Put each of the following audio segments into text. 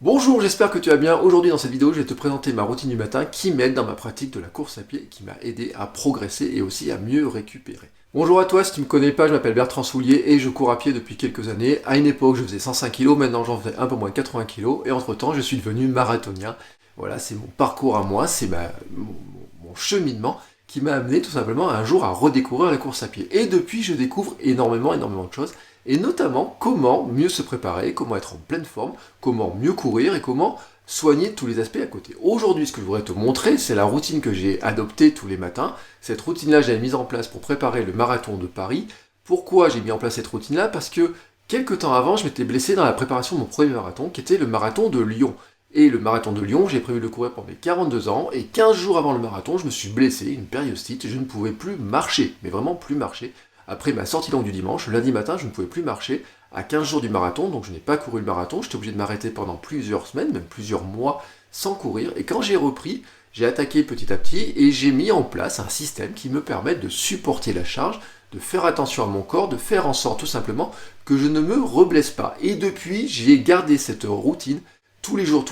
Bonjour, j'espère que tu vas bien. Aujourd'hui dans cette vidéo, je vais te présenter ma routine du matin qui m'aide dans ma pratique de la course à pied, qui m'a aidé à progresser et aussi à mieux récupérer. Bonjour à toi, si tu ne me connais pas, je m'appelle Bertrand Soulier et je cours à pied depuis quelques années. À une époque, je faisais 105 kg, maintenant j'en fais un peu moins de 80 kg et entre-temps, je suis devenu marathonien. Voilà, c'est mon parcours à moi, c'est mon cheminement qui m'a amené tout simplement un jour à redécouvrir la course à pied. Et depuis, je découvre énormément de choses. Et notamment comment mieux se préparer, comment être en pleine forme, comment mieux courir et comment soigner tous les aspects à côté. Aujourd'hui, ce que je voudrais te montrer, c'est la routine que j'ai adoptée tous les matins. Cette routine-là, j'avais mise en place pour préparer le marathon de Paris. Pourquoi j'ai mis en place cette routine-là? Parce que quelques temps avant, je m'étais blessé dans la préparation de mon premier marathon, qui était le marathon de Lyon. Et le marathon de Lyon, j'ai prévu de le courir pour mes 42 ans, et 15 jours avant le marathon, je me suis blessé, une périostite, je ne pouvais plus marcher, mais vraiment plus marcher. Après ma sortie longue du dimanche, le lundi matin, je ne pouvais plus marcher à 15 jours du marathon, donc je n'ai pas couru le marathon, j'étais obligé de m'arrêter pendant plusieurs semaines, même plusieurs mois, sans courir, et quand j'ai repris, j'ai attaqué petit à petit, et j'ai mis en place un système qui me permette de supporter la charge, de faire attention à mon corps, de faire en sorte tout simplement que je ne me reblesse pas. Et depuis, j'ai gardé cette routine, tous les jours.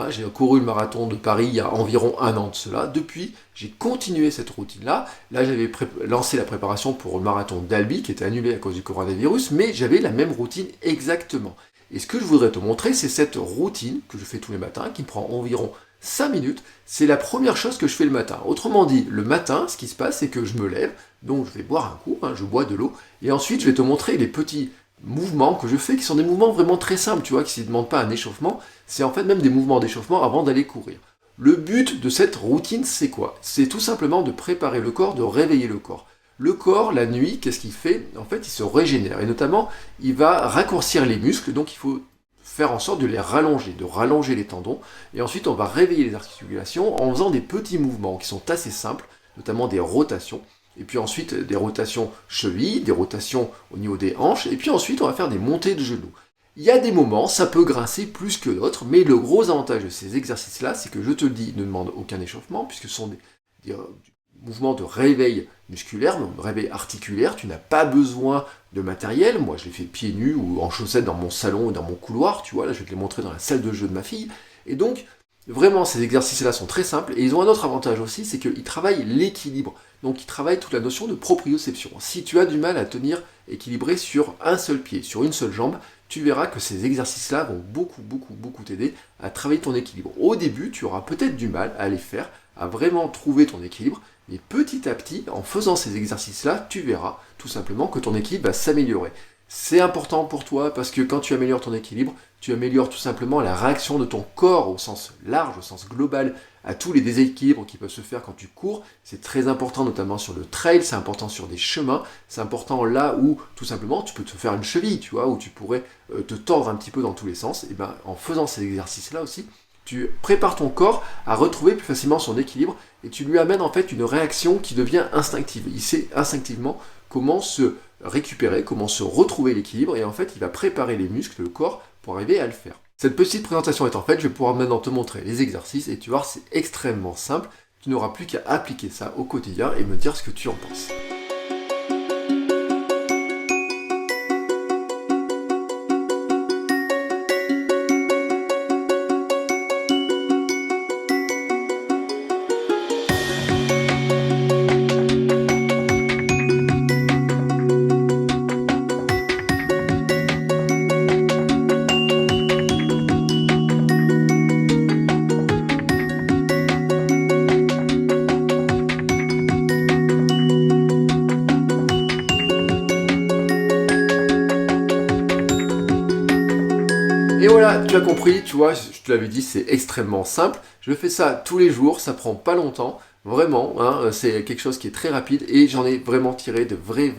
J'ai couru le marathon de Paris il y a environ un an de cela. Depuis, j'ai continué cette routine-là. Là, j'avais lancé la préparation pour le marathon d'Albi, qui était annulé à cause du coronavirus, mais j'avais la même routine exactement. Et ce que je voudrais te montrer, c'est cette routine que je fais tous les matins, qui me prend environ 5 minutes. C'est la première chose que je fais le matin. Autrement dit, le matin, ce qui se passe, c'est que je me lève, donc je vais boire un coup, je bois de l'eau, et ensuite je vais te montrer les petits mouvements que je fais, qui sont des mouvements vraiment très simples, tu vois, qui ne demandent pas un échauffement, c'est en fait même des mouvements d'échauffement avant d'aller courir. Le but de cette routine, c'est quoi? C'est tout simplement de préparer le corps, de réveiller le corps. Le corps, la nuit, qu'est-ce qu'il fait? En fait, il se régénère, et notamment, il va raccourcir les muscles, donc il faut faire en sorte de les rallonger, de rallonger les tendons, et ensuite on va réveiller les articulations en faisant des petits mouvements qui sont assez simples, notamment des rotations. Et puis ensuite des rotations chevilles, des rotations au niveau des hanches, et puis ensuite on va faire des montées de genoux. Il y a des moments, ça peut grincer plus que d'autres, mais le gros avantage de ces exercices-là, c'est que je te le dis, ne demande aucun échauffement, puisque ce sont des mouvements de réveil musculaire, de réveil articulaire, tu n'as pas besoin de matériel, moi je les fais pieds nus ou en chaussettes dans mon salon ou dans mon couloir, tu vois, là je vais te les montrer dans la salle de jeu de ma fille, et donc vraiment, ces exercices-là sont très simples et ils ont un autre avantage aussi, c'est qu'ils travaillent l'équilibre. Donc ils travaillent toute la notion de proprioception. Si tu as du mal à tenir équilibré sur un seul pied, sur une seule jambe, tu verras que ces exercices-là vont beaucoup t'aider à travailler ton équilibre. Au début, tu auras peut-être du mal à les faire, à vraiment trouver ton équilibre, mais petit à petit, en faisant ces exercices-là, tu verras tout simplement que ton équilibre va s'améliorer. C'est important pour toi parce que quand tu améliores ton équilibre, tu améliores tout simplement la réaction de ton corps au sens large, au sens global, à tous les déséquilibres qui peuvent se faire quand tu cours. C'est très important notamment sur le trail, c'est important sur des chemins, c'est important là où tout simplement tu peux te faire une cheville, tu vois, où tu pourrais te tordre un petit peu dans tous les sens. Et bien en faisant ces exercices-là aussi, tu prépares ton corps à retrouver plus facilement son équilibre et tu lui amènes en fait une réaction qui devient instinctive. Il sait instinctivement comment se récupérer, comment se retrouver l'équilibre et en fait il va préparer les muscles, le corps pour arriver à le faire. Cette petite présentation étant faite, je vais pouvoir maintenant te montrer les exercices et tu vois c'est extrêmement simple. Tu n'auras plus qu'à appliquer ça au quotidien et me dire ce que tu en penses. Et voilà, tu as compris, tu vois, je te l'avais dit, c'est extrêmement simple. Je fais ça tous les jours, ça prend pas longtemps, vraiment, c'est quelque chose qui est très rapide et j'en ai vraiment tiré de vrais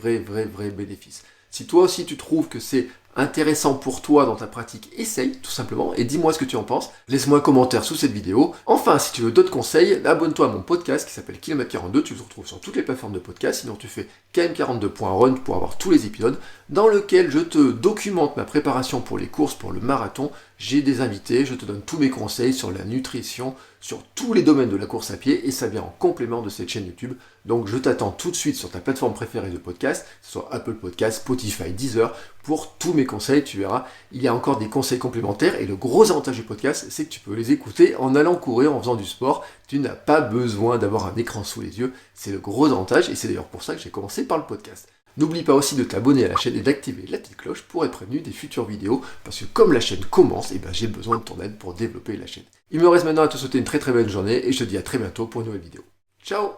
bénéfices. Si toi aussi tu trouves que c'est intéressant pour toi dans ta pratique, essaye tout simplement et dis-moi ce que tu en penses. Laisse-moi un commentaire sous cette vidéo. Enfin, si tu veux d'autres conseils, abonne-toi à mon podcast qui s'appelle Kilomètre 42. Tu le retrouves sur toutes les plateformes de podcast. Sinon, tu fais km42.run pour avoir tous les épisodes dans lequel je te documente ma préparation pour les courses, pour le marathon. j'ai des invités, je te donne tous mes conseils sur la nutrition, sur tous les domaines de la course à pied, et ça vient en complément de cette chaîne YouTube. Donc je t'attends tout de suite sur ta plateforme préférée de podcast, que ce soit Apple Podcast, Spotify, Deezer, pour tous mes conseils. Tu verras, il y a encore des conseils complémentaires, et le gros avantage du podcast, c'est que tu peux les écouter en allant courir, en faisant du sport. Tu n'as pas besoin d'avoir un écran sous les yeux, c'est le gros avantage, et c'est d'ailleurs pour ça que j'ai commencé par le podcast. N'oublie pas aussi de t'abonner à la chaîne et d'activer la petite cloche pour être prévenu des futures vidéos, parce que comme la chaîne commence, j'ai besoin de ton aide pour développer la chaîne. Il me reste maintenant à te souhaiter une très très belle journée, et je te dis à très bientôt pour une nouvelle vidéo. Ciao!